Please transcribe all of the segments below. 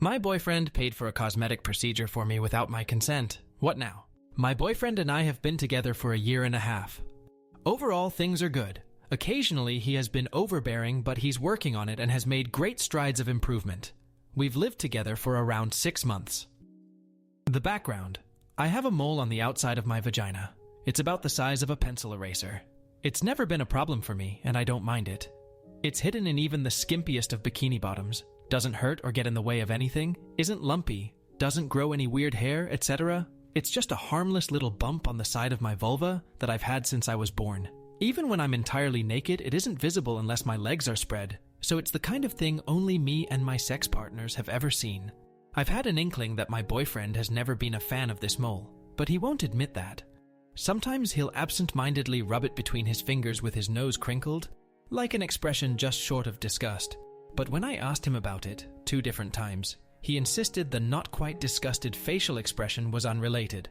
My boyfriend paid for a cosmetic procedure for me without my consent. What now? My boyfriend and I have been together for a year and a half. Overall, things are good. Occasionally, he has been overbearing, but he's working on it and has made great strides of improvement. We've lived together for around 6 months. The background. I have a mole on the outside of my vagina. It's about the size of a pencil eraser. It's never been a problem for me, and I don't mind it. It's hidden in even the skimpiest of bikini bottoms, doesn't hurt or get in the way of anything, isn't lumpy, doesn't grow any weird hair, etc. It's just a harmless little bump on the side of my vulva that I've had since I was born. Even when I'm entirely naked, it isn't visible unless my legs are spread, so it's the kind of thing only me and my sex partners have ever seen. I've had an inkling that my boyfriend has never been a fan of this mole, but he won't admit that. Sometimes he'll absent-mindedly rub it between his fingers with his nose crinkled, like an expression just short of disgust. But when I asked him about it, 2 different times, he insisted the not quite disgusted facial expression was unrelated.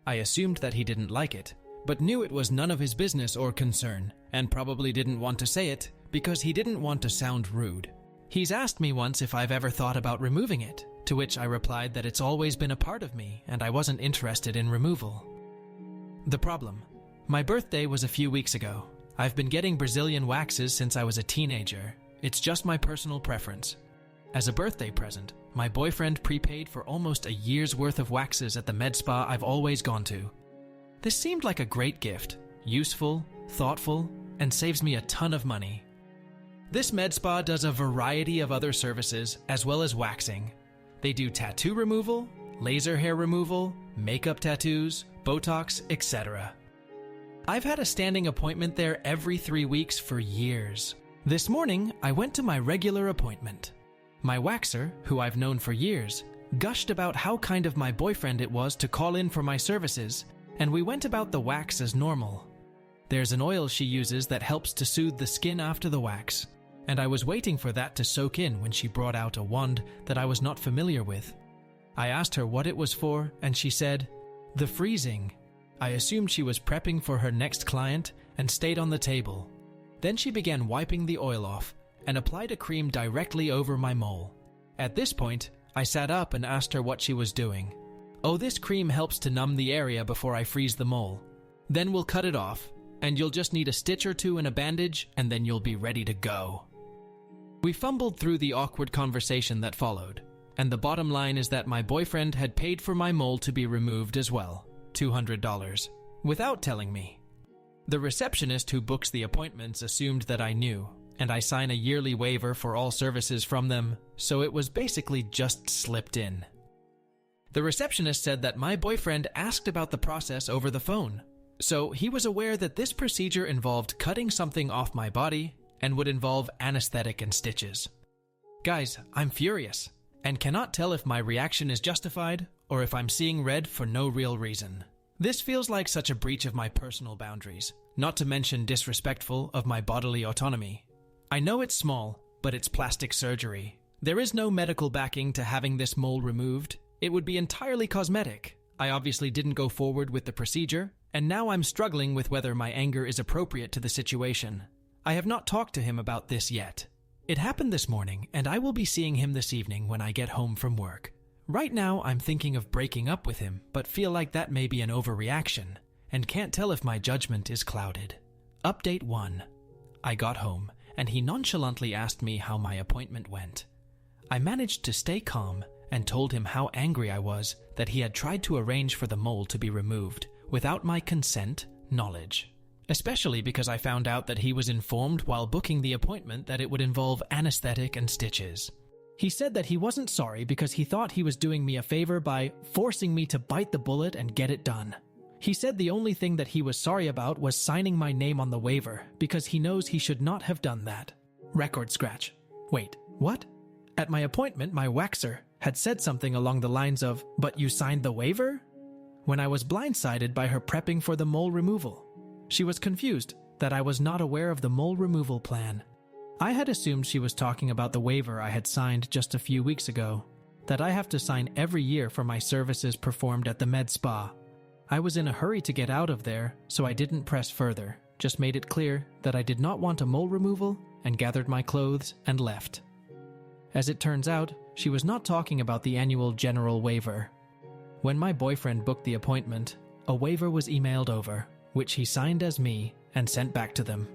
I assumed that he didn't like it, but knew it was none of his business or concern, and probably didn't want to say it because he didn't want to sound rude. He's asked me once if I've ever thought about removing it, to which I replied that it's always been a part of me and I wasn't interested in removal. The problem. My birthday was a few weeks ago. I've been getting Brazilian waxes since I was a teenager. It's just my personal preference. As a birthday present, my boyfriend prepaid for almost a year's worth of waxes at the med spa I've always gone to. This seemed like a great gift, useful, thoughtful, and saves me a ton of money. This med spa does a variety of other services as well as waxing. They do tattoo removal, laser hair removal, makeup tattoos, Botox, etc. I've had a standing appointment there every 3 weeks for years. This morning, I went to my regular appointment. My waxer, who I've known for years, gushed about how kind of my boyfriend it was to call in for my services, and we went about the wax as normal. There's an oil she uses that helps to soothe the skin after the wax, and I was waiting for that to soak in when she brought out a wand that I was not familiar with. I asked her what it was for, and she said, "The freezing." I assumed she was prepping for her next client and stayed on the table. Then she began wiping the oil off and applied a cream directly over my mole. At this point, I sat up and asked her what she was doing. "Oh, this cream helps to numb the area before I freeze the mole. Then we'll cut it off, and you'll just need a stitch or 2 and a bandage, and then you'll be ready to go." We fumbled through the awkward conversation that followed, and the bottom line is that my boyfriend had paid for my mole to be removed as well, $200, without telling me. The receptionist who books the appointments assumed that I knew, and I sign a yearly waiver for all services from them, so it was basically just slipped in. The receptionist said that my boyfriend asked about the process over the phone, so he was aware that this procedure involved cutting something off my body and would involve anesthetic and stitches. Guys, I'm furious, and cannot tell if my reaction is justified or if I'm seeing red for no real reason. This feels like such a breach of my personal boundaries, not to mention disrespectful of my bodily autonomy. I know it's small, but it's plastic surgery. There is no medical backing to having this mole removed. It would be entirely cosmetic. I obviously didn't go forward with the procedure, and now I'm struggling with whether my anger is appropriate to the situation. I have not talked to him about this yet. It happened this morning, and I will be seeing him this evening when I get home from work. Right now, I'm thinking of breaking up with him, but feel like that may be an overreaction, and can't tell if my judgment is clouded. Update 1. I got home, and he nonchalantly asked me how my appointment went. I managed to stay calm and told him how angry I was that he had tried to arrange for the mole to be removed without my consent, knowledge. Especially because I found out that he was informed while booking the appointment that it would involve anesthetic and stitches. He said that he wasn't sorry because he thought he was doing me a favor by forcing me to bite the bullet and get it done. He said the only thing that he was sorry about was signing my name on the waiver because he knows he should not have done that. Record scratch. Wait, what? At my appointment, my waxer had said something along the lines of, "But you signed the waiver?" When I was blindsided by her prepping for the mole removal. She was confused that I was not aware of the mole removal plan. I had assumed she was talking about the waiver I had signed just a few weeks ago, that I have to sign every year for my services performed at the med spa. I was in a hurry to get out of there, so I didn't press further, just made it clear that I did not want a mole removal and gathered my clothes and left. As it turns out, She was not talking about the annual general waiver. When my boyfriend booked the appointment, a waiver was emailed over, which he signed as me and sent back to them.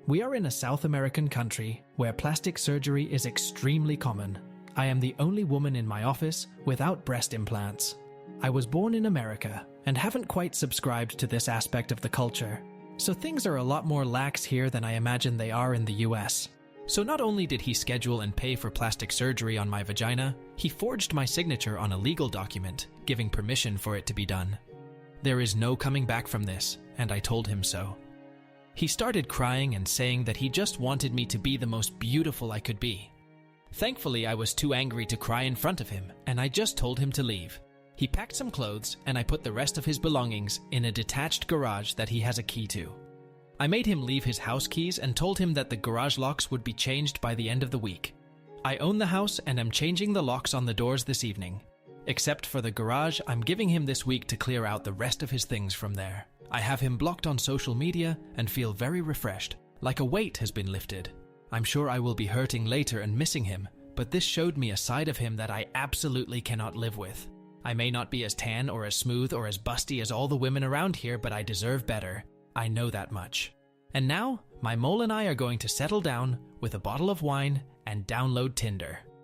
We are in a South American country where plastic surgery is extremely common. I am the only woman in my office without breast implants. I was born in America and haven't quite subscribed to this aspect of the culture, so things are a lot more lax here than I imagine they are in the US. So not only did he schedule and pay for plastic surgery on my vagina, he forged my signature on a legal document, giving permission for it to be done. There is no coming back from this, and I told him so. He started crying and saying that he just wanted me to be the most beautiful I could be. Thankfully, I was too angry to cry in front of him, and I just told him to leave. He packed some clothes, and I put the rest of his belongings in a detached garage that he has a key to. I made him leave his house keys and told him that the garage locks would be changed by the end of the week. I own the house and am changing the locks on the doors this evening. Except for the garage, I'm giving him this week to clear out the rest of his things from there. I have him blocked on social media and feel very refreshed, like a weight has been lifted. I'm sure I will be hurting later and missing him, but this showed me a side of him that I absolutely cannot live with. I may not be as tan or as smooth or as busty as all the women around here, but I deserve better. I know that much. And now, my mole and I are going to settle down with a bottle of wine and download Tinder.